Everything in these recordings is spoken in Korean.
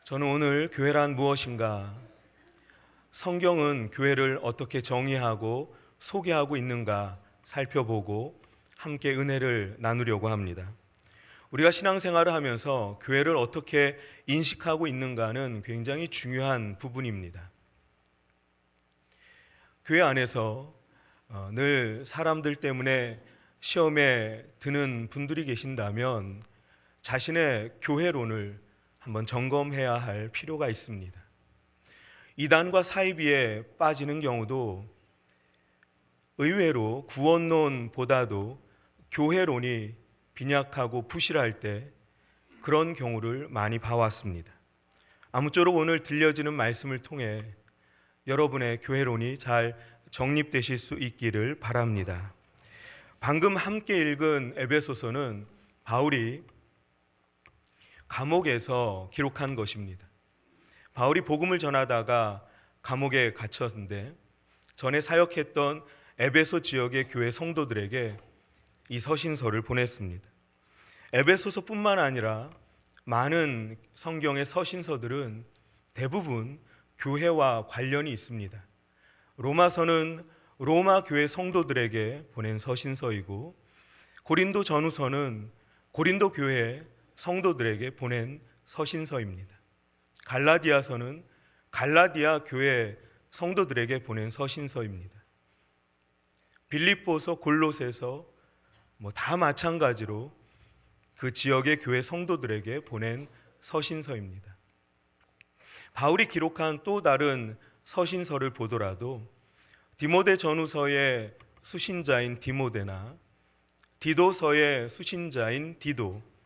저는 오늘 교회란 무엇인가, 성경은 교회를 어떻게 정의하고 소개하고 있는가 살펴보고 함께 은혜를 나누려고 합니다. 우리가 신앙생활을 하면서 교회를 어떻게 인식하고 있는가는 굉장히 중요한 부분입니다. 교회 안에서 늘 사람들 때문에 시험에 드는 분들이 계신다면 자신의 교회론을 한번 점검해야 할 필요가 있습니다. 이단과 사이비에 빠지는 경우도 의외로 구원론보다도 교회론이 빈약하고 부실할 때 그런 경우를 많이 봐왔습니다. 아무쪼록 오늘 들려지는 말씀을 통해 여러분의 교회론이 잘 정립되실 수 있기를 바랍니다. 방금 함께 읽은 에베소서는 바울이 감옥에서 기록한 것입니다. 바울이 복음을 전하다가 감옥에 갇혔는데 전에 사역했던 에베소 지역의 교회 성도들에게 이 서신서를 보냈습니다. 에베소서뿐만 아니라 많은 성경의 서신서들은 대부분 교회와 관련이 있습니다. 로마서는 로마 교회 성도들에게 보낸 서신서이고, 고린도 전후서는 고린도 교회 성도들에게 보낸 서신서입니다. 갈라디아서는 갈라디아 교회 성도들에게 보낸 서신서입니다. 빌립보서, 골로새서 다 마찬가지로 그 지역의 교회 성도들에게 보낸 서신서입니다. 바울이 기록한 또 다른 서신서를 보더라도 디모데 전후서의 수신자인 디모데나 디도서의 수신자인 디도,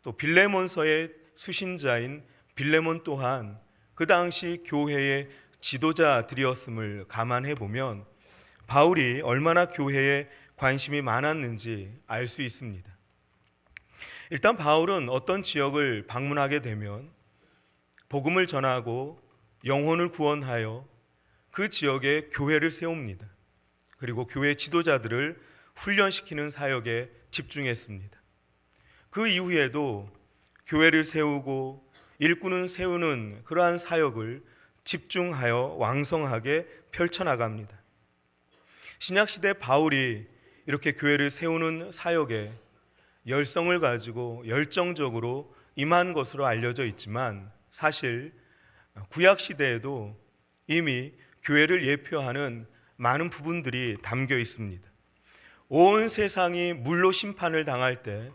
또 빌레몬서의 수신자인 빌레몬 또한 그 당시 교회의 지도자들이었음을 감안해 보면 바울이 얼마나 교회에 관심이 많았는지 알 수 있습니다. 일단 바울은 어떤 지역을 방문하게 되면 복음을 전하고 영혼을 구원하여 그 지역에 교회를 세웁니다. 그리고 교회 지도자들을 훈련시키는 사역에 집중했습니다. 그 이후에도 교회를 세우고 일꾼을 세우는 그러한 사역을 집중하여 왕성하게 펼쳐나갑니다. 신약시대 바울이 이렇게 교회를 세우는 사역에 열성을 가지고 열정적으로 임한 것으로 알려져 있지만, 사실 구약시대에도 이미 교회를 예표하는 많은 부분들이 담겨 있습니다. 온 세상이 물로 심판을 당할 때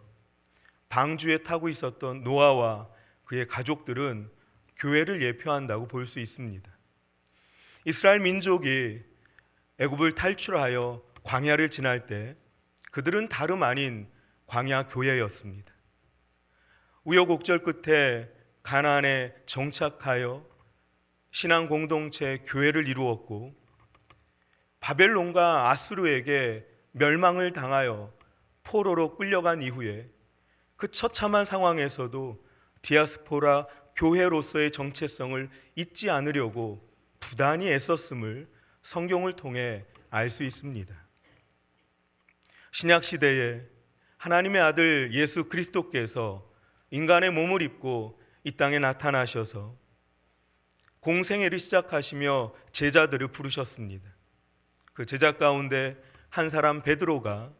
방주에 타고 있었던 노아와 그의 가족들은 교회를 예표한다고 볼 수 있습니다. 이스라엘 민족이 애굽을 탈출하여 광야를 지날 때 그들은 다름 아닌 광야 교회였습니다. 우여곡절 끝에 가나안에 정착하여 신앙 공동체 교회를 이루었고, 바벨론과 아수르에게 멸망을 당하여 포로로 끌려간 이후에 그 처참한 상황에서도 디아스포라 교회로서의 정체성을 잊지 않으려고 부단히 애썼음을 성경을 통해 알 수 있습니다. 신약 시대에 하나님의 아들 예수 그리스도께서 인간의 몸을 입고 이 땅에 나타나셔서 공생애를 시작하시며 제자들을 부르셨습니다. 그 제자 가운데 한 사람 베드로가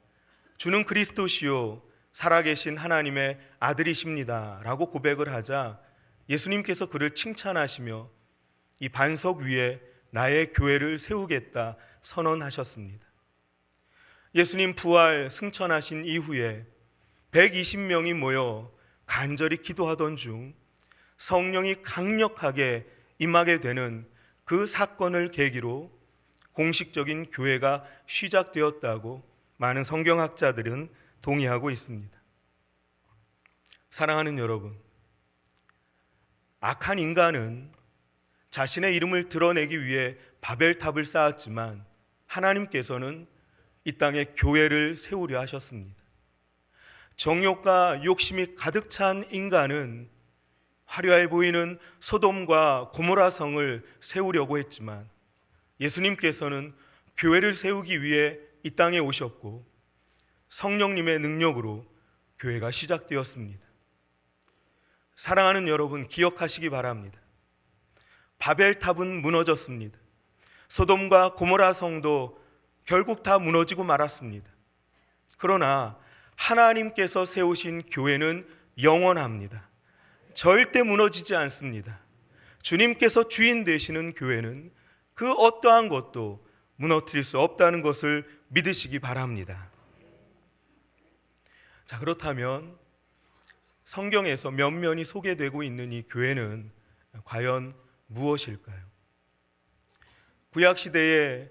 주는 그리스도시요 살아계신 하나님의 아들이십니다 라고 고백을 하자 예수님께서 그를 칭찬하시며 이 반석 위에 나의 교회를 세우겠다 선언하셨습니다. 예수님 부활 승천하신 이후에 120명이 모여 간절히 기도하던 중 성령이 강력하게 임하게 되는 그 사건을 계기로 공식적인 교회가 시작되었다고 많은 성경학자들은 동의하고 있습니다. 사랑하는 여러분, 악한 인간은 자신의 이름을 드러내기 위해 바벨탑을 쌓았지만 하나님께서는 이 땅에 교회를 세우려 하셨습니다. 정욕과 욕심이 가득 찬 인간은 화려해 보이는 소돔과 고모라 성을 세우려고 했지만 예수님께서는 교회를 세우기 위해 이 땅에 오셨고 성령님의 능력으로 교회가 시작되었습니다. 사랑하는 여러분, 기억하시기 바랍니다. 바벨탑은 무너졌습니다. 소돔과 고모라 성도 결국 다 무너지고 말았습니다. 그러나 하나님께서 세우신 교회는 영원합니다. 절대 무너지지 않습니다. 주님께서 주인 되시는 교회는 그 어떠한 것도 무너뜨릴 수 없다는 것을 믿으시기 바랍니다. 자, 그렇다면 성경에서 면면이 소개되고 있는 이 교회는 과연 무엇일까요? 구약시대에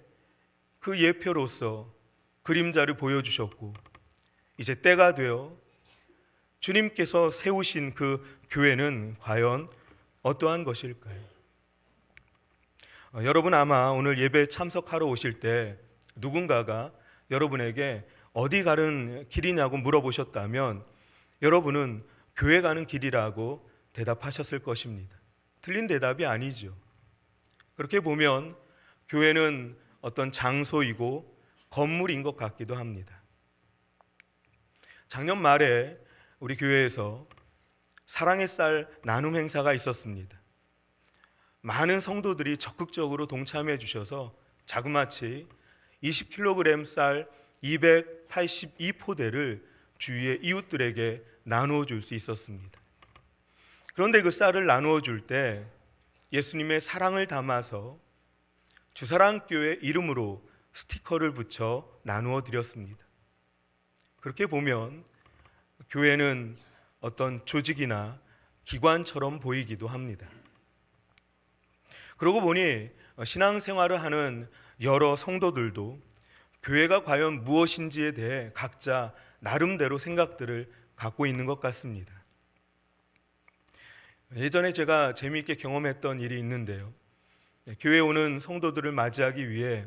그 예표로서 그림자를 보여주셨고, 이제 때가 되어 주님께서 세우신 그 교회는 과연 어떠한 것일까요? 여러분 아마 오늘 예배 참석하러 오실 때 누군가가 여러분에게 어디 가는 길이냐고 물어보셨다면 여러분은 교회 가는 길이라고 대답하셨을 것입니다. 틀린 대답이 아니죠. 그렇게 보면 교회는 어떤 장소이고 건물인 것 같기도 합니다. 작년 말에 우리 교회에서 사랑의 쌀 나눔 행사가 있었습니다. 많은 성도들이 적극적으로 동참해 주셔서 자그마치 20kg 쌀 282포대를 주위의 이웃들에게 나누어 줄 수 있었습니다. 그런데 그 쌀을 나누어 줄 때 예수님의 사랑을 담아서 주사랑교회 이름으로 스티커를 붙여 나누어 드렸습니다. 그렇게 보면 교회는 어떤 조직이나 기관처럼 보이기도 합니다. 그러고 보니 신앙생활을 하는 여러 성도들도 교회가 과연 무엇인지에 대해 각자 나름대로 생각들을 갖고 있는 것 같습니다. 예전에 제가 재미있게 경험했던 일이 있는데요. 교회에 오는 성도들을 맞이하기 위해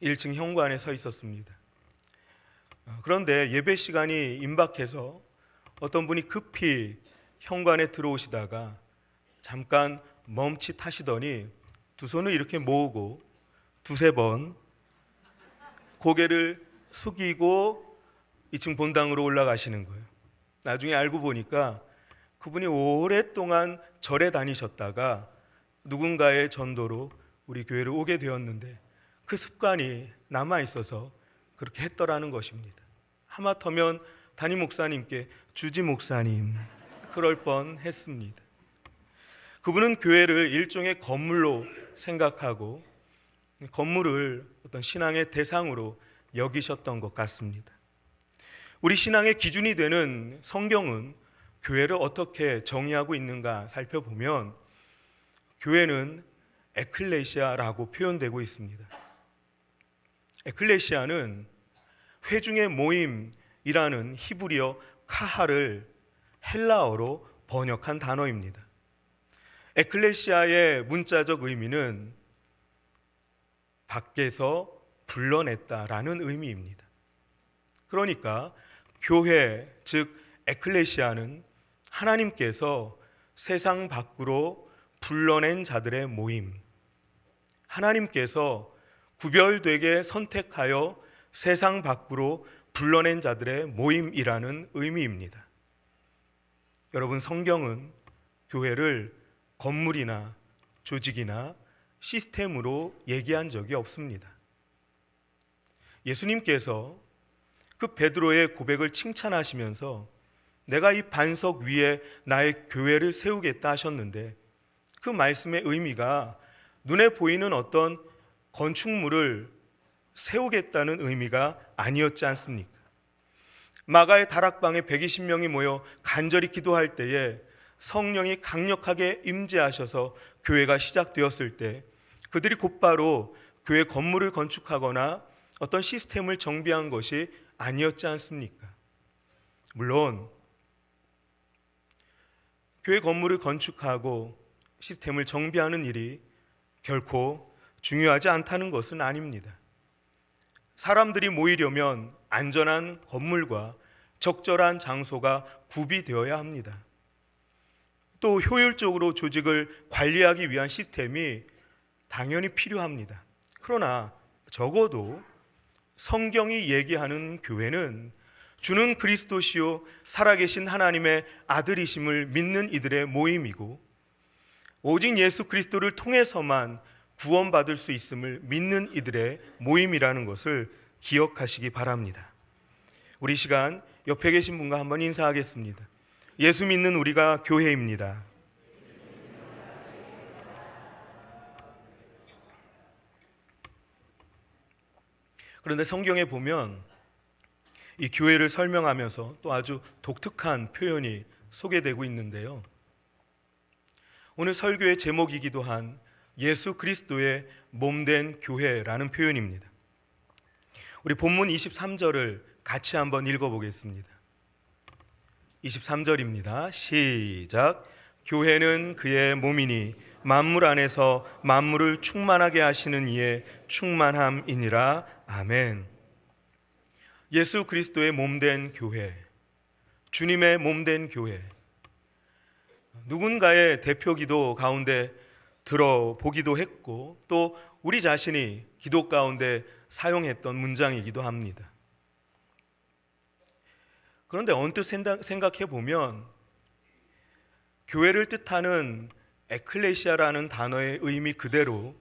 1층 현관에 서 있었습니다. 그런데 예배 시간이 임박해서 어떤 분이 급히 현관에 들어오시다가 잠깐 멈칫하시더니 두 손을 이렇게 모으고 두세 번 고개를 숙이고 2층 본당으로 올라가시는 거예요. 나중에 알고 보니까 그분이 오랫동안 절에 다니셨다가 누군가의 전도로 우리 교회를 오게 되었는데 그 습관이 남아있어서 그렇게 했더라는 것입니다. 하마터면 담임 목사님께 주지 목사님 그럴 뻔했습니다. 그분은 교회를 일종의 건물로 생각하고 건물을 어떤 신앙의 대상으로 여기셨던 것 같습니다. 우리 신앙의 기준이 되는 성경은 교회를 어떻게 정의하고 있는가 살펴보면 교회는 에클레시아라고 표현되고 있습니다. 에클레시아는 회중의 모임이라는 히브리어 카하를 헬라어로 번역한 단어입니다. 에클레시아의 문자적 의미는 밖에서 불러냈다라는 의미입니다. 그러니까 교회, 즉 에클레시아는 하나님께서 세상 밖으로 불러낸 자들의 모임, 하나님께서 구별되게 선택하여 세상 밖으로 불러낸 자들의 모임이라는 의미입니다. 여러분, 성경은 교회를 건물이나 조직이나 시스템으로 얘기한 적이 없습니다. 예수님께서 그 베드로의 고백을 칭찬하시면서 내가 이 반석 위에 나의 교회를 세우겠다 하셨는데 그 말씀의 의미가 눈에 보이는 어떤 건축물을 세우겠다는 의미가 아니었지 않습니까? 마가의 다락방에 120명이 모여 간절히 기도할 때에 성령이 강력하게 임재하셔서 교회가 시작되었을 때 그들이 곧바로 교회 건물을 건축하거나 어떤 시스템을 정비한 것이 아니었지 않습니까? 물론 교회 건물을 건축하고 시스템을 정비하는 일이 결코 중요하지 않다는 것은 아닙니다. 사람들이 모이려면 안전한 건물과 적절한 장소가 구비되어야 합니다. 또 효율적으로 조직을 관리하기 위한 시스템이 당연히 필요합니다. 그러나 적어도 성경이 얘기하는 교회는 주는 그리스도시요 살아계신 하나님의 아들이심을 믿는 이들의 모임이고, 오직 예수 그리스도를 통해서만 구원받을 수 있음을 믿는 이들의 모임이라는 것을 기억하시기 바랍니다. 우리 시간 옆에 계신 분과 한번 인사하겠습니다. 예수 믿는 우리가 교회입니다. 그런데 성경에 보면 이 교회를 설명하면서 또 아주 독특한 표현이 소개되고 있는데요. 오늘 설교의 제목이기도 한 예수 그리스도의 몸된 교회라는 표현입니다. 우리 본문 23절을 같이 한번 읽어보겠습니다. 23절입니다. 시작. 교회는 그의 몸이니 만물 안에서 만물을 충만하게 하시는 이의 충만함이니라. 아멘. 예수 그리스도의 몸된 교회, 주님의 몸된 교회, 누군가의 대표기도 가운데 들어보기도 했고 또 우리 자신이 기도 가운데 사용했던 문장이기도 합니다. 그런데 언뜻 생각해 보면 교회를 뜻하는 에클레시아라는 단어의 의미 그대로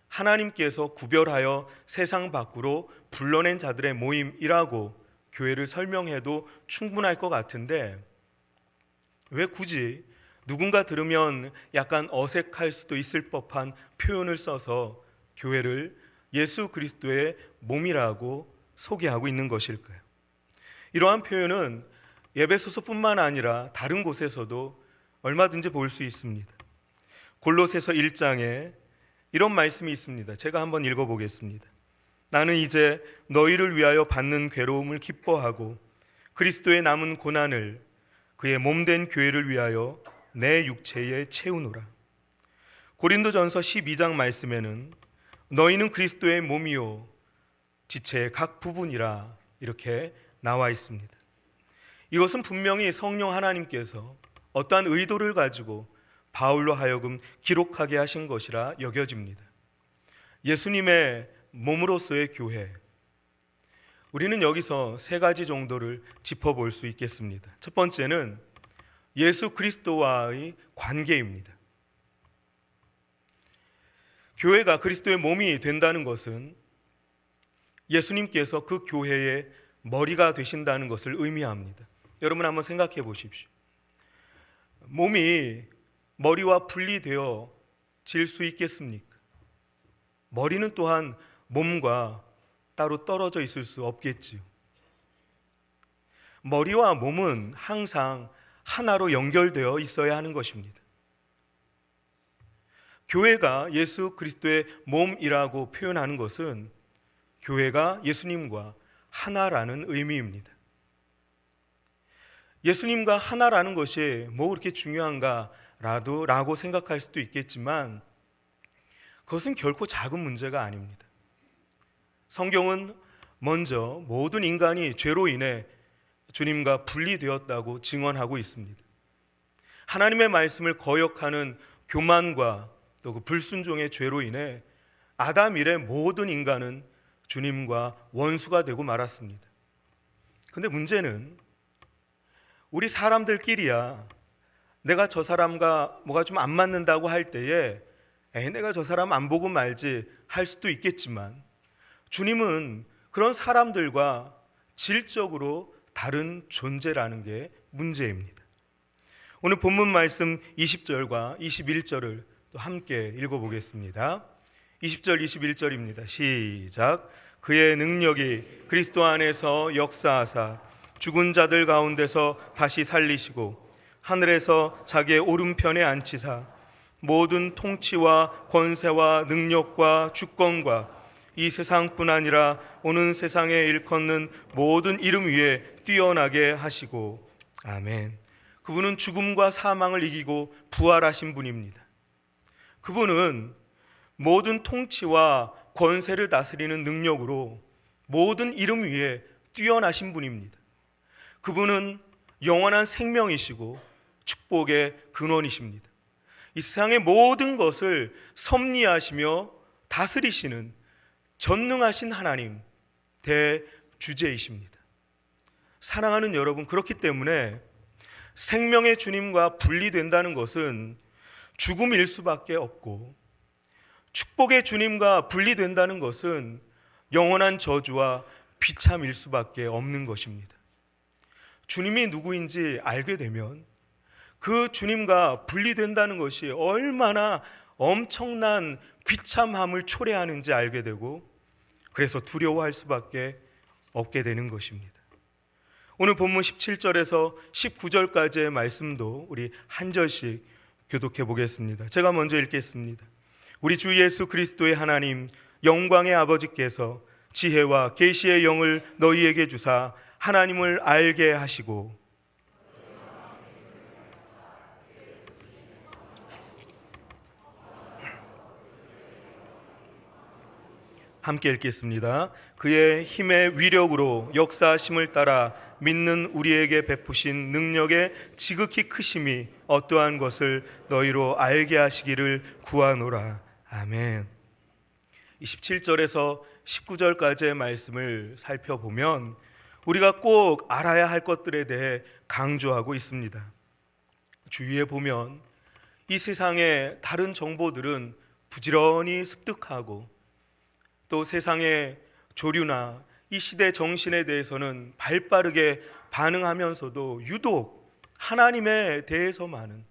하나님께서 구별하여 세상 밖으로 불러낸 자들의 모임이라고 교회를 설명해도 충분할 것 같은데, 왜 굳이 누군가 들으면 약간 어색할 수도 있을 법한 표현을 써서 교회를 예수 그리스도의 몸이라고 소개하고 있는 것일까요? 이러한 표현은 에베소서뿐만 아니라 다른 곳에서도 얼마든지 볼 수 있습니다. 골로새서 1장에 이런 말씀이 있습니다. 제가 한번 읽어보겠습니다. 나는 이제 너희를 위하여 받는 괴로움을 기뻐하고 그리스도의 남은 고난을 그의 몸된 교회를 위하여 내 육체에 채우노라. 고린도전서 12장 말씀에는 너희는 그리스도의 몸이요 지체의 각 부분이라 이렇게 나와 있습니다. 이것은 분명히 성령 하나님께서 어떠한 의도를 가지고 바울로 하여금 기록하게 하신 것이라 여겨집니다. 예수님의 몸으로서의 교회, 우리는 여기서 세 가지 정도를 짚어볼 수 있겠습니다. 첫 번째는 예수 그리스도와의 관계입니다. 교회가 그리스도의 몸이 된다는 것은 예수님께서 그 교회의 머리가 되신다는 것을 의미합니다. 여러분 한번 생각해 보십시오. 몸이 머리와 분리되어 질 수 있겠습니까? 머리는 또한 몸과 따로 떨어져 있을 수 없겠지요. 머리와 몸은 항상 하나로 연결되어 있어야 하는 것입니다. 교회가 예수 그리스도의 몸이라고 표현하는 것은 교회가 예수님과 하나라는 의미입니다. 예수님과 하나라는 것이 뭐 그렇게 중요한가 라고 생각할 수도 있겠지만 그것은 결코 작은 문제가 아닙니다. 성경은 먼저 모든 인간이 죄로 인해 주님과 분리되었다고 증언하고 있습니다. 하나님의 말씀을 거역하는 교만과 또 그 불순종의 죄로 인해 아담 이래 모든 인간은 주님과 원수가 되고 말았습니다. 그런데 문제는 우리 사람들끼리야 내가 저 사람과 뭐가 좀 안 맞는다고 할 때에 내가 저 사람 안 보고 말지 할 수도 있겠지만 주님은 그런 사람들과 질적으로 다른 존재라는 게 문제입니다. 오늘 본문 말씀 20절과 21절을 또 함께 읽어보겠습니다. 20절 21절입니다. 시작. 그의 능력이 그리스도 안에서 역사하사 죽은 자들 가운데서 다시 살리시고 하늘에서 자기의 오른편에 앉히사 모든 통치와 권세와 능력과 주권과 이 세상뿐 아니라 오는 세상에 일컫는 모든 이름 위에 뛰어나게 하시고. 아멘. 그분은 죽음과 사망을 이기고 부활하신 분입니다. 그분은 모든 통치와 권세를 다스리는 능력으로 모든 이름 위에 뛰어나신 분입니다. 그분은 영원한 생명이시고 축복의 근원이십니다. 이 세상의 모든 것을 섭리하시며 다스리시는 전능하신 하나님 대주제이십니다. 사랑하는 여러분, 그렇기 때문에 생명의 주님과 분리된다는 것은 죽음일 수밖에 없고, 축복의 주님과 분리된다는 것은 영원한 저주와 비참일 수밖에 없는 것입니다. 주님이 누구인지 알게 되면 그 주님과 분리된다는 것이 얼마나 엄청난 비참함을 초래하는지 알게 되고, 그래서 두려워할 수밖에 없게 되는 것입니다. 오늘 본문 17절에서 19절까지의 말씀도 우리 한 절씩 교독해 보겠습니다. 제가 먼저 읽겠습니다. 우리 주 예수 그리스도의 하나님 영광의 아버지께서 지혜와 계시의 영을 너희에게 주사 하나님을 알게 하시고, 함께 읽겠습니다. 그의 힘의 위력으로 역사하심을 따라 믿는 우리에게 베푸신 능력의 지극히 크심이 어떠한 것을 너희로 알게 하시기를 구하노라. 아멘. 27절에서 19절까지의 말씀을 살펴보면 우리가 꼭 알아야 할 것들에 대해 강조하고 있습니다. 주위에 보면 이 세상의 다른 정보들은 부지런히 습득하고, 또 세상의 조류나 이 시대 정신에 대해서는 발빠르게 반응하면서도 유독 하나님에 대해서만은,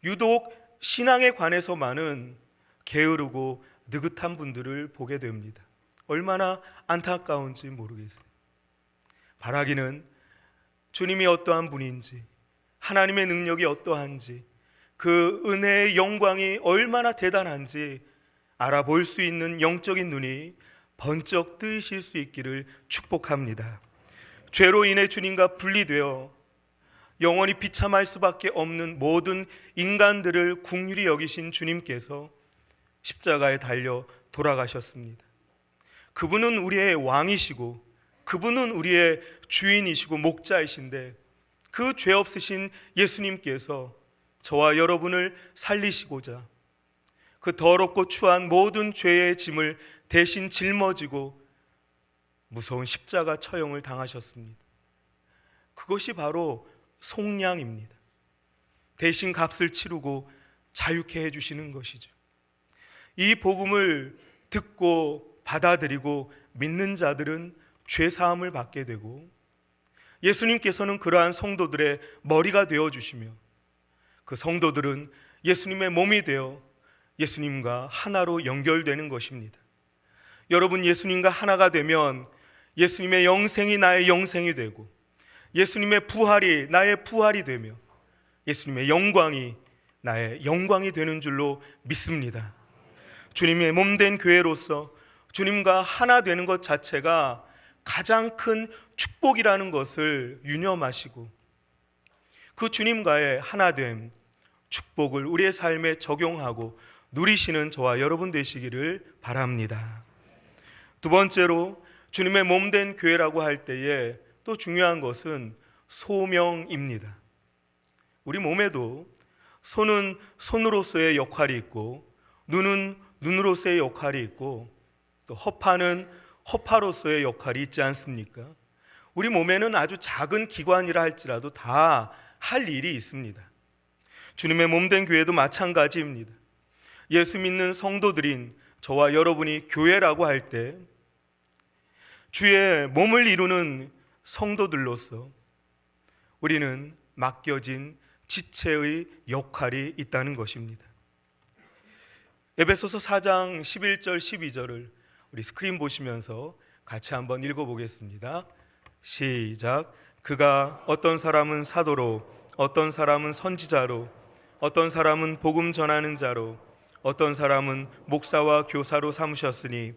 유독 신앙에 관해서만은 게으르고 느긋한 분들을 보게 됩니다. 얼마나 안타까운지 모르겠어요. 바라기는 주님이 어떠한 분인지, 하나님의 능력이 어떠한지, 그 은혜의 영광이 얼마나 대단한지 알아볼 수 있는 영적인 눈이 번쩍 뜨실 수 있기를 축복합니다. 죄로 인해 주님과 분리되어 영원히 비참할 수밖에 없는 모든 인간들을 긍휼히 여기신 주님께서 십자가에 달려 돌아가셨습니다. 그분은 우리의 왕이시고, 그분은 우리의 주인이시고 목자이신데, 그 죄 없으신 예수님께서 저와 여러분을 살리시고자 그 더럽고 추한 모든 죄의 짐을 대신 짊어지고 무서운 십자가 처형을 당하셨습니다. 그것이 바로 속량입니다. 대신 값을 치르고 자유케 해주시는 것이죠. 이 복음을 듣고 받아들이고 믿는 자들은 죄사함을 받게 되고, 예수님께서는 그러한 성도들의 머리가 되어주시며, 그 성도들은 예수님의 몸이 되어 예수님과 하나로 연결되는 것입니다. 여러분, 예수님과 하나가 되면 예수님의 영생이 나의 영생이 되고, 예수님의 부활이 나의 부활이 되며, 예수님의 영광이 나의 영광이 되는 줄로 믿습니다. 주님의 몸된 교회로서 주님과 하나 되는 것 자체가 가장 큰 축복이라는 것을 유념하시고, 그 주님과의 하나됨, 축복을 우리의 삶에 적용하고 누리시는 저와 여러분 되시기를 바랍니다. 두 번째로, 주님의 몸된 교회라고 할 때에 또 중요한 것은 소명입니다. 우리 몸에도 손은 손으로서의 역할이 있고, 눈은 눈으로서의 역할이 있고, 또 허파는 허파로서의 역할이 있지 않습니까? 우리 몸에는 아주 작은 기관이라 할지라도 다 할 일이 있습니다. 주님의 몸된 교회도 마찬가지입니다. 예수 믿는 성도들인 저와 여러분이 교회라고 할 때 주의 몸을 이루는 성도들로서 우리는 맡겨진 지체의 역할이 있다는 것입니다. 에베소서 4장 11절 12절을 우리 스크린 보시면서 같이 한번 읽어보겠습니다. 시작. 그가 어떤 사람은 사도로, 어떤 사람은 선지자로, 어떤 사람은 복음 전하는 자로, 어떤 사람은 목사와 교사로 삼으셨으니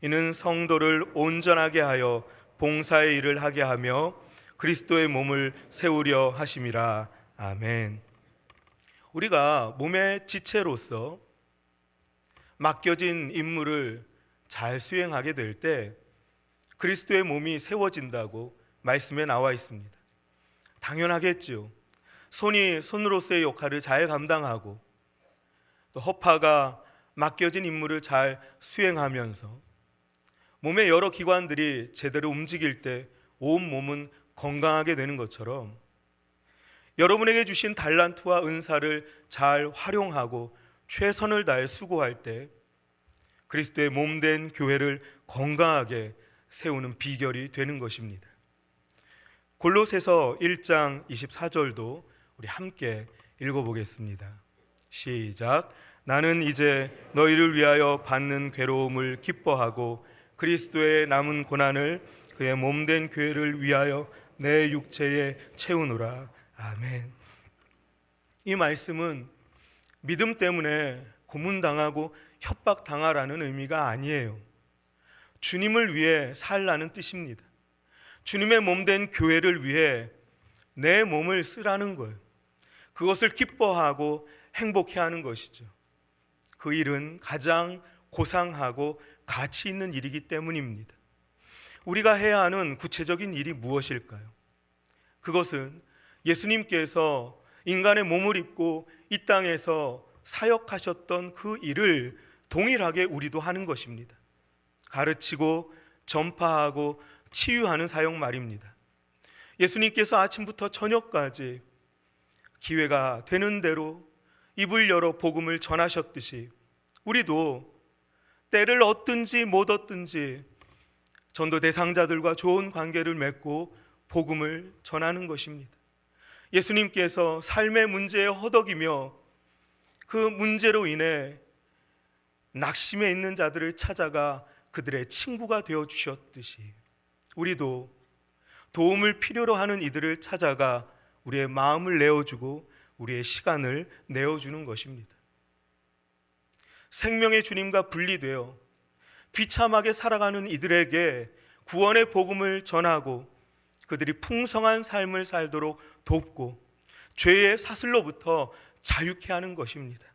이는 성도를 온전하게 하여 봉사의 일을 하게 하며 그리스도의 몸을 세우려 하심이라. 아멘. 우리가 몸의 지체로서 맡겨진 임무를 잘 수행하게 될 때 그리스도의 몸이 세워진다고 말씀에 나와 있습니다. 당연하겠지요. 손이 손으로서의 역할을 잘 감당하고, 또 허파가 맡겨진 임무를 잘 수행하면서 몸의 여러 기관들이 제대로 움직일 때 온 몸은 건강하게 되는 것처럼 여러분에게 주신 달란트와 은사를 잘 활용하고 최선을 다해 수고할 때 그리스도의 몸된 교회를 건강하게 세우는 비결이 되는 것입니다. 골로새서 1장 24절도 우리 함께 읽어보겠습니다. 시작. 나는 이제 너희를 위하여 받는 괴로움을 기뻐하고 그리스도의 남은 고난을 그의 몸된 교회를 위하여 내 육체에 채우노라. 아멘. 이 말씀은 믿음 때문에 고문당하고 협박당하라는 의미가 아니에요. 주님을 위해 살라는 뜻입니다. 주님의 몸된 교회를 위해 내 몸을 쓰라는 거예요. 그것을 기뻐하고 행복해하는 것이죠. 그 일은 가장 고상하고 가치 있는 일이기 때문입니다. 우리가 해야 하는 구체적인 일이 무엇일까요? 그것은 예수님께서 인간의 몸을 입고 이 땅에서 사역하셨던 그 일을 동일하게 우리도 하는 것입니다. 가르치고 전파하고 치유하는 사역 말입니다. 예수님께서 아침부터 저녁까지 기회가 되는 대로 입을 열어 복음을 전하셨듯이 우리도 때를 얻든지 못 얻든지 전도 대상자들과 좋은 관계를 맺고 복음을 전하는 것입니다. 예수님께서 삶의 문제에 허덕이며 그 문제로 인해 낙심해 있는 자들을 찾아가 그들의 친구가 되어 주셨듯이 우리도 도움을 필요로 하는 이들을 찾아가 우리의 마음을 내어주고 우리의 시간을 내어주는 것입니다. 생명의 주님과 분리되어 비참하게 살아가는 이들에게 구원의 복음을 전하고 그들이 풍성한 삶을 살도록 돕고 죄의 사슬로부터 자유케 하는 것입니다.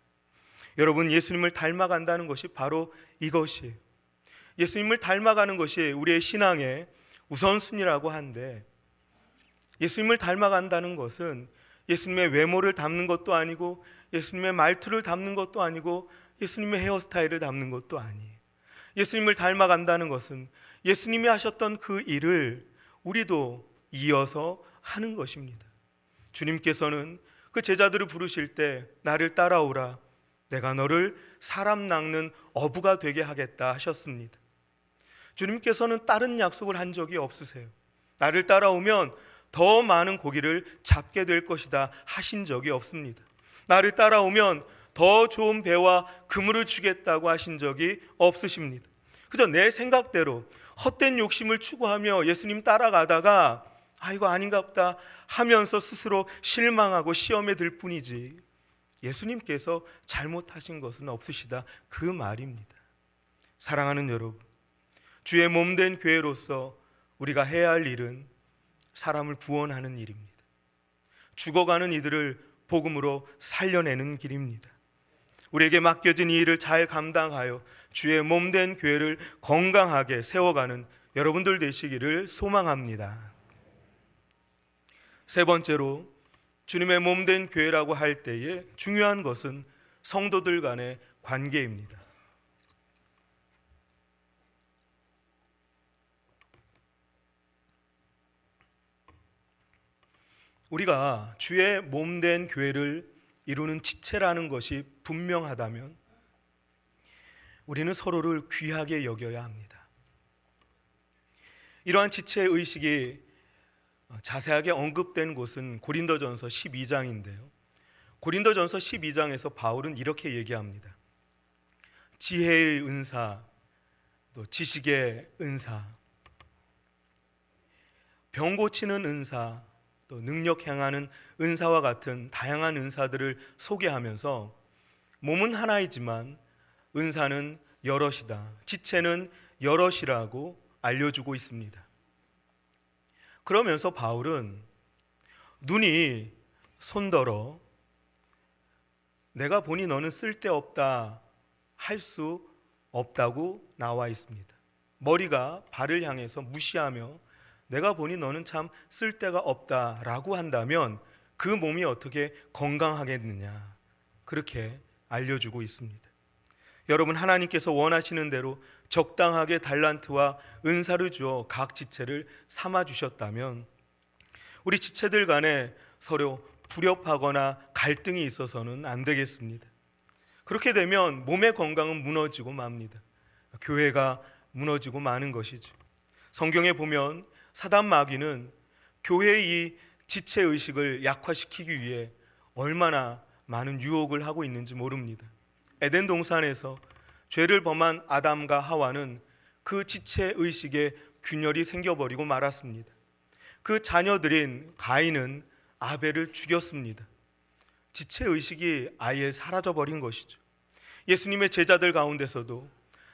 여러분, 예수님을 닮아간다는 것이 바로 이것이에요. 예수님을 닮아가는 것이 우리의 신앙의 우선순위라고 한데, 예수님을 닮아간다는 것은 예수님의 외모를 담는 것도 아니고 예수님의 말투를 담는 것도 아니고 예수님의 헤어스타일을 담는 것도 아니에요. 예수님을 닮아간다는 것은 예수님이 하셨던 그 일을 우리도 이어서 하는 것입니다. 주님께서는 그 제자들을 부르실 때 나를 따라오라, 내가 너를 사람 낚는 어부가 되게 하겠다 하셨습니다. 주님께서는 다른 약속을 한 적이 없으세요. 나를 따라오면 더 많은 고기를 잡게 될 것이다 하신 적이 없습니다. 나를 따라오면 더 좋은 배와 그물을 주겠다고 하신 적이 없으십니다. 그저 내 생각대로 헛된 욕심을 추구하며 예수님 따라가다가 이거 아닌가 보다 하면서 스스로 실망하고 시험에 들 뿐이지 예수님께서 잘못하신 것은 없으시다, 그 말입니다. 사랑하는 여러분, 주의 몸된 교회로서 우리가 해야 할 일은 사람을 구원하는 일입니다. 죽어가는 이들을 복음으로 살려내는 길입니다. 우리에게 맡겨진 이 일을 잘 감당하여 주의 몸된 교회를 건강하게 세워가는 여러분들 되시기를 소망합니다. 세 번째로, 주님의 몸된 교회라고 할 때에 중요한 것은 성도들 간의 관계입니다. 우리가 주의 몸된 교회를 이루는 지체라는 것이 분명하다면 우리는 서로를 귀하게 여겨야 합니다. 이러한 지체의 의식이 자세하게 언급된 곳은 고린도전서 12장인데요. 고린도전서 12장에서 바울은 이렇게 얘기합니다. 지혜의 은사, 또 지식의 은사, 병 고치는 은사, 또 능력 행하는 은사와 같은 다양한 은사들을 소개하면서 몸은 하나이지만 은사는 여럿이다, 지체는 여럿이라고 알려주고 있습니다. 그러면서 바울은 눈이 손더러 내가 보니 너는 쓸데없다 할 수 없다고 나와 있습니다. 머리가 발을 향해서 무시하며 내가 보니 너는 참 쓸데가 없다라고 한다면 그 몸이 어떻게 건강하겠느냐, 그렇게 알려주고 있습니다. 여러분, 하나님께서 원하시는 대로 적당하게 달란트와 은사를 주어 각 지체를 삼아 주셨다면 우리 지체들 간에 서로 불협하거나 갈등이 있어서는 안 되겠습니다. 그렇게 되면 몸의 건강은 무너지고 맙니다. 교회가 무너지고 마는 것이죠. 성경에 보면 사단 마귀는 교회의 이 지체의식을 약화시키기 위해 얼마나 많은 유혹을 하고 있는지 모릅니다. 에덴 동산에서 죄를 범한 아담과 하와는 그 지체의식에 균열이 생겨버리고 말았습니다. 그 자녀들인 가인은 아벨을 죽였습니다. 지체의식이 아예 사라져버린 것이죠. 예수님의 제자들 가운데서도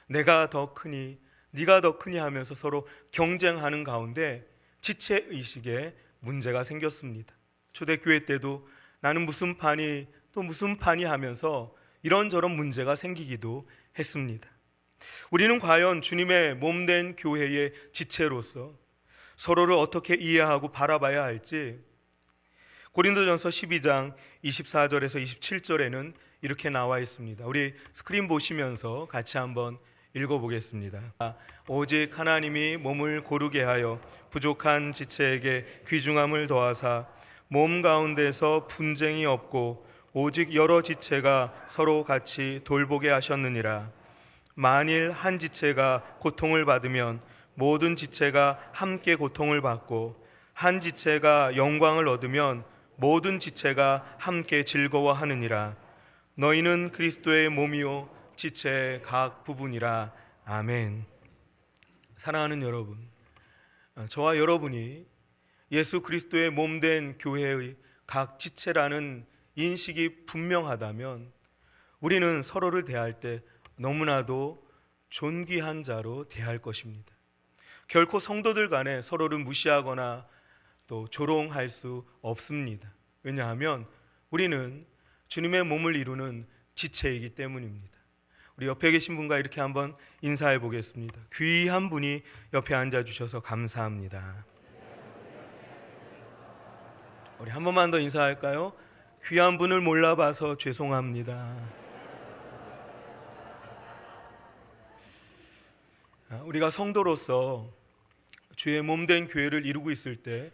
내가 더 크니 네가 더 크니 하면서 서로 경쟁하는 가운데 지체의식에 문제가 생겼습니다. 초대교회 때도 나는 무슨 판이 또 무슨 판이 하면서 이런저런 문제가 생기기도 했습니다. 우리는 과연 주님의 몸된 교회의 지체로서 서로를 어떻게 이해하고 바라봐야 할지 고린도전서 12장 24절에서 27절에는 이렇게 나와 있습니다. 우리 스크린 보시면서 같이 한번 읽어보겠습니다. 오직 하나님이 몸을 고르게 하여 부족한 지체에게 귀중함을 더하사 몸 가운데서 분쟁이 없고 오직 여러 지체가 서로 같이 돌보게 하셨느니라. 만일 한 지체가 고통을 받으면 모든 지체가 함께 고통을 받고 한 지체가 영광을 얻으면 모든 지체가 함께 즐거워하느니라. 너희는 그리스도의 몸이요 지체의 각 부분이라. 아멘. 사랑하는 여러분, 저와 여러분이 예수 그리스도의 몸된 교회의 각 지체라는 인식이 분명하다면 우리는 서로를 대할 때 너무나도 존귀한 자로 대할 것입니다. 결코 성도들 간에 서로를 무시하거나 또 조롱할 수 없습니다. 왜냐하면 우리는 주님의 몸을 이루는 지체이기 때문입니다. 우리 옆에 계신 분과 이렇게 한번 인사해 보겠습니다. 귀한 분이 옆에 앉아주셔서 감사합니다. 우리 한 번만 더 인사할까요? 귀한 분을 몰라봐서 죄송합니다. 우리가 성도로서 주의 몸된 교회를 이루고 있을 때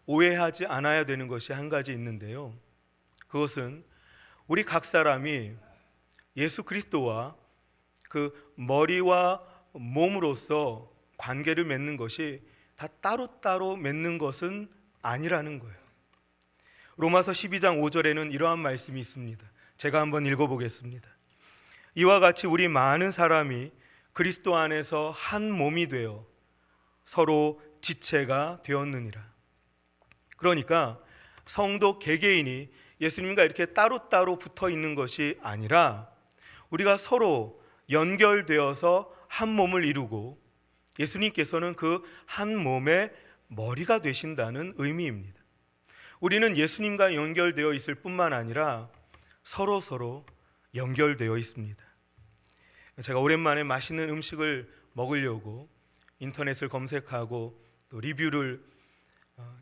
오해하지 않아야 되는 것이 한 가지 있는데요. 그것은 우리 각 사람이 예수 그리스도와 그 머리와 몸으로서 관계를 맺는 것이 다 따로따로 맺는 것은 아니라는 거예요. 로마서 12장 5절에는 이러한 말씀이 있습니다. 제가 한번 읽어보겠습니다. 이와 같이 우리 많은 사람이 그리스도 안에서 한 몸이 되어 서로 지체가 되었느니라. 그러니까 성도 개개인이 예수님과 이렇게 따로따로 붙어 있는 것이 아니라 우리가 서로 연결되어서 한 몸을 이루고 예수님께서는 그 한 몸의 머리가 되신다는 의미입니다. 우리는 예수님과 연결되어 있을 뿐만 아니라 서로 연결되어 있습니다. 제가 오랜만에 맛있는 음식을 먹으려고 인터넷을 검색하고 또 리뷰를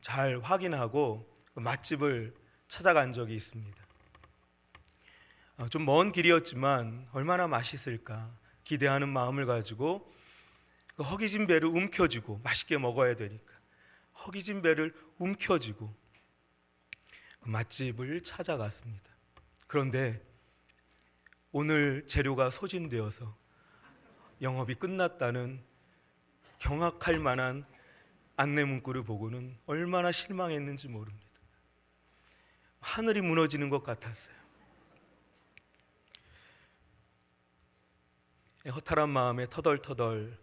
잘 확인하고 맛집을 찾아간 적이 있습니다. 좀 먼 길이었지만 얼마나 맛있을까 기대하는 마음을 가지고 그 허기진 배를 움켜쥐고 맛있게 먹어야 되니까 허기진 배를 움켜쥐고 그 맛집을 찾아갔습니다. 그런데 오늘 재료가 소진되어서 영업이 끝났다는 경악할 만한 안내 문구를 보고는 얼마나 실망했는지 모릅니다. 하늘이 무너지는 것 같았어요. 허탈한 마음에 터덜터덜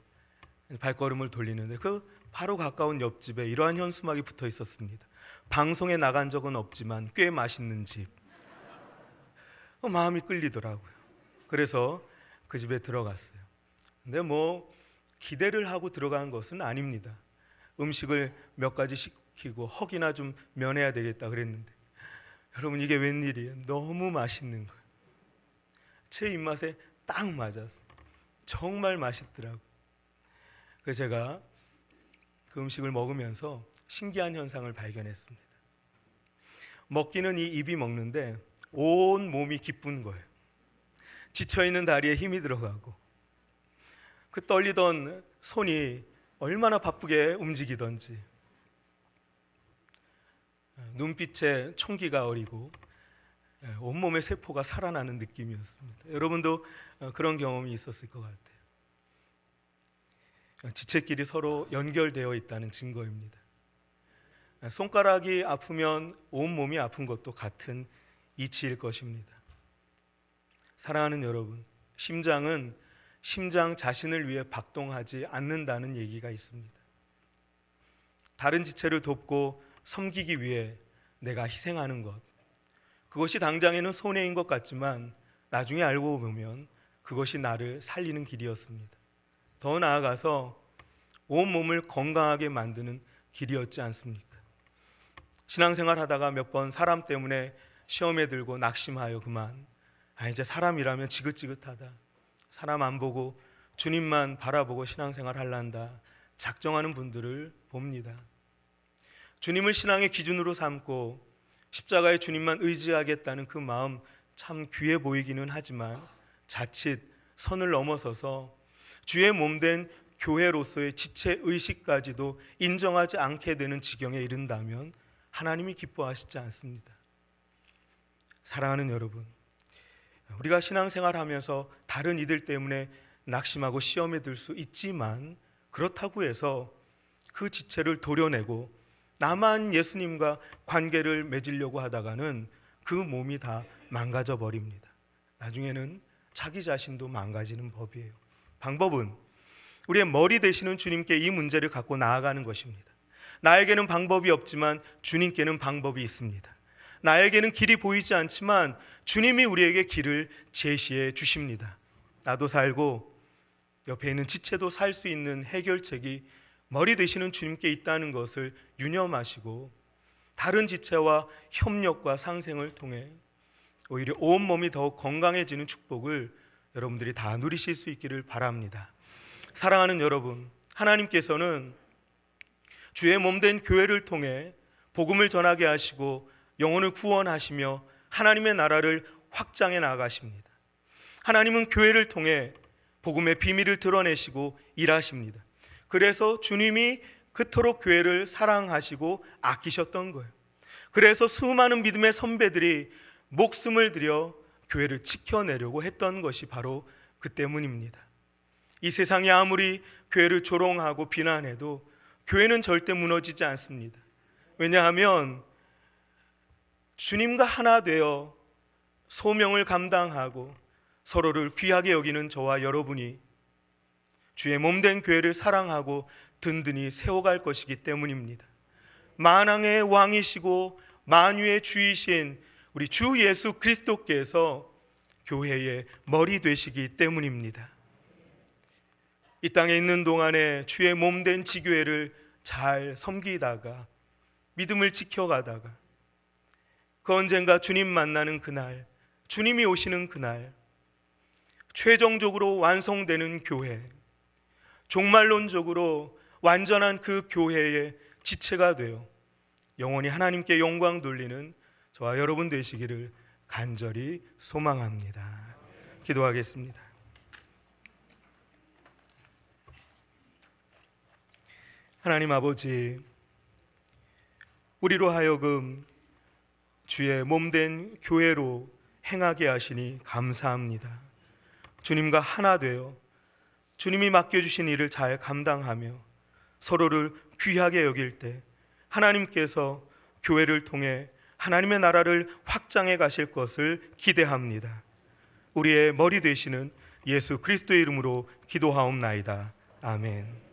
발걸음을 돌리는데 그 바로 가까운 옆집에 이러한 현수막이 붙어 있었습니다. 방송에 나간 적은 없지만 꽤 맛있는 집. 마음이 끌리더라고요. 그래서 그 집에 들어갔어요. 근데 기대를 하고 들어간 것은 아닙니다. 음식을 몇 가지 시키고 허기나 좀 면해야 되겠다 그랬는데 여러분 이게 웬일이에요? 너무 맛있는 거예요. 제 입맛에 딱 맞았어요. 정말 맛있더라고요. 그래서 제가 그 음식을 먹으면서 신기한 현상을 발견했습니다. 먹기는 이 입이 먹는데 온 몸이 기쁜 거예요. 지쳐있는 다리에 힘이 들어가고 그 떨리던 손이 얼마나 바쁘게 움직이던지 눈빛에 총기가 어리고 온몸의 세포가 살아나는 느낌이었습니다. 여러분도 그런 경험이 있었을 것 같아요. 지체끼리 서로 연결되어 있다는 증거입니다. 손가락이 아프면 온몸이 아픈 것도 같은 이치일 것입니다. 사랑하는 여러분, 심장은 심장 자신을 위해 박동하지 않는다는 얘기가 있습니다. 다른 지체를 돕고 섬기기 위해 내가 희생하는 것, 그것이 당장에는 손해인 것 같지만 나중에 알고 보면 그것이 나를 살리는 길이었습니다. 더 나아가서 온몸을 건강하게 만드는 길이었지 않습니까? 신앙생활 하다가 몇 번 사람 때문에 시험에 들고 낙심하여 그만, 이제 사람이라면 지긋지긋하다, 사람 안 보고 주님만 바라보고 신앙생활 할란다 작정하는 분들을 봅니다. 주님을 신앙의 기준으로 삼고 십자가의 주님만 의지하겠다는 그 마음 참 귀해 보이기는 하지만 자칫 선을 넘어서서 주의 몸된 교회로서의 지체의식까지도 인정하지 않게 되는 지경에 이른다면 하나님이 기뻐하시지 않습니다. 사랑하는 여러분, 우리가 신앙생활하면서 다른 이들 때문에 낙심하고 시험에 들 수 있지만 그렇다고 해서 그 지체를 도려내고 나만 예수님과 관계를 맺으려고 하다가는 그 몸이 다 망가져 버립니다. 나중에는 자기 자신도 망가지는 법이에요. 방법은 우리의 머리 되시는 주님께 이 문제를 갖고 나아가는 것입니다. 나에게는 방법이 없지만 주님께는 방법이 있습니다. 나에게는 길이 보이지 않지만 주님이 우리에게 길을 제시해 주십니다. 나도 살고 옆에 있는 지체도 살 수 있는 해결책이 머리 되시는 주님께 있다는 것을 유념하시고 다른 지체와 협력과 상생을 통해 오히려 온몸이 더욱 건강해지는 축복을 여러분들이 다 누리실 수 있기를 바랍니다. 사랑하는 여러분, 하나님께서는 주의 몸된 교회를 통해 복음을 전하게 하시고 영혼을 구원하시며 하나님의 나라를 확장해 나가십니다. 하나님은 교회를 통해 복음의 비밀을 드러내시고 일하십니다. 그래서 주님이 그토록 교회를 사랑하시고 아끼셨던 거예요. 그래서 수많은 믿음의 선배들이 목숨을 들여 교회를 지켜내려고 했던 것이 바로 그 때문입니다. 이 세상이 아무리 교회를 조롱하고 비난해도 교회는 절대 무너지지 않습니다. 왜냐하면 주님과 하나 되어 소명을 감당하고 서로를 귀하게 여기는 저와 여러분이 주의 몸된 교회를 사랑하고 든든히 세워갈 것이기 때문입니다. 만왕의 왕이시고 만유의 주이신 우리 주 예수 그리스도께서 교회의 머리 되시기 때문입니다. 이 땅에 있는 동안에 주의 몸된 지교회를 잘 섬기다가 믿음을 지켜가다가 그 언젠가 주님 만나는 그날, 주님이 오시는 그날 최종적으로 완성되는 교회, 종말론적으로 완전한 그 교회의 지체가 되어 영원히 하나님께 영광 돌리는 저와 여러분 되시기를 간절히 소망합니다. 기도하겠습니다. 하나님 아버지, 우리로 하여금 주의 몸된 교회로 행하게 하시니 감사합니다. 주님과 하나 되어 주님이 맡겨주신 일을 잘 감당하며 서로를 귀하게 여길 때 하나님께서 교회를 통해 하나님의 나라를 확장해 가실 것을 기대합니다. 우리의 머리 되시는 예수 그리스도의 이름으로 기도하옵나이다. 아멘.